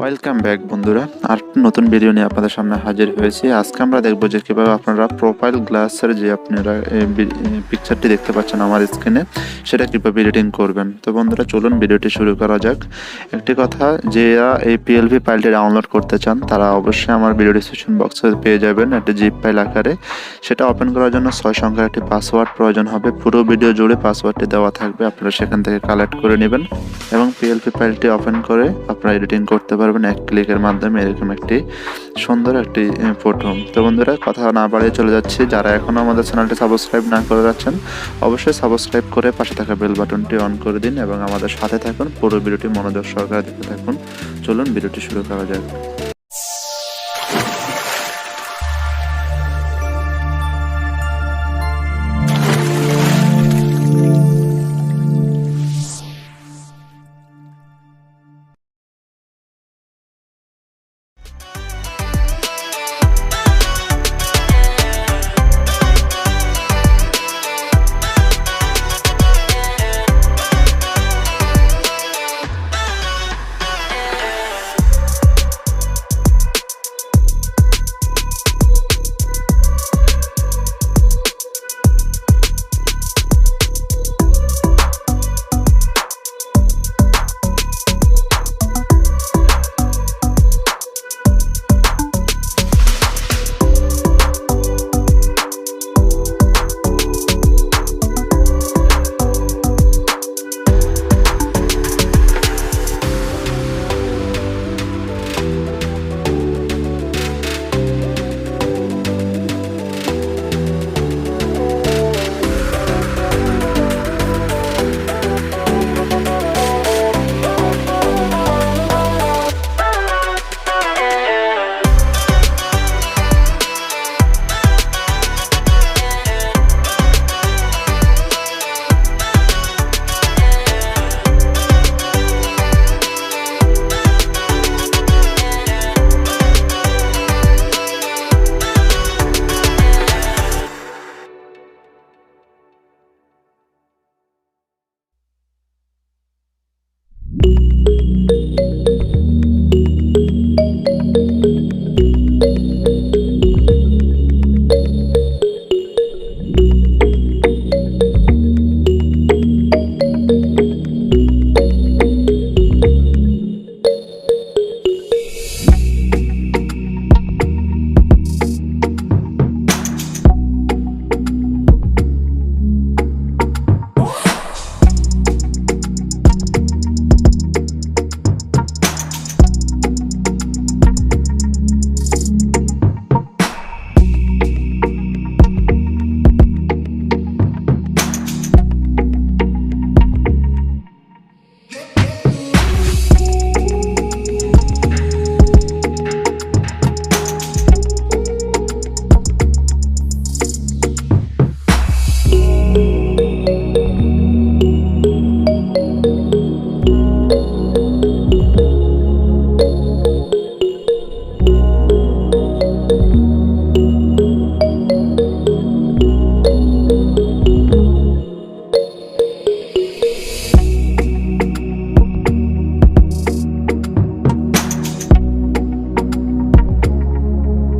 Welcome back বন্ধুরা, আর নতুন video নিয়ে আপনাদের সামনে হাজির হয়েছি। আজকে আমরা দেখবো যে কীভাবে আপনারা প্রোফাইল গ্লাসের যে আপনারা পিকচারটি দেখতে পাচ্ছেন আমার স্ক্রিনে, সেটা কীভাবে এডিটিং করবেন। তো বন্ধুরা চলুন ভিডিওটি শুরু করা যাক। একটি কথা, যে এই পিএলভি ফাইলটি ডাউনলোড করতে চান তারা অবশ্যই আমার ভিডিও ডিসক্রিপশন বক্সে পেয়ে যাবেন একটি জিপ ফাইল আকারে। সেটা ওপেন করার জন্য 6 সংখ্যার একটি পাসওয়ার্ড প্রয়োজন হবে। পুরো ভিডিও জুড়ে পাসওয়ার্ডটি দেওয়া থাকবে, আপনারা সেখান থেকে কালেক্ট করে নেবেন এবং পিএলপি ফাইলটি ওপেন করে আপনারা এডিটিং করতে পারবেন এক ক্লিকের মাধ্যমে। এরকম একটি সুন্দর একটি ফটো। তো বন্ধুরা কথা না বাড়িয়ে চলে যাচ্ছি, যারা এখনও আমাদের চ্যানেলটি সাবস্ক্রাইব না করে রাখছেন অবশ্যই সাবস্ক্রাইব করে পাশে থাকা বেল বাটনটি অন করে দিন এবং আমাদের সাথে থাকুন। পুরো ভিডিওটি মনোযোগ সহকারে দেখতে থাকুন। চলুন ভিডিওটি শুরু করা যাক।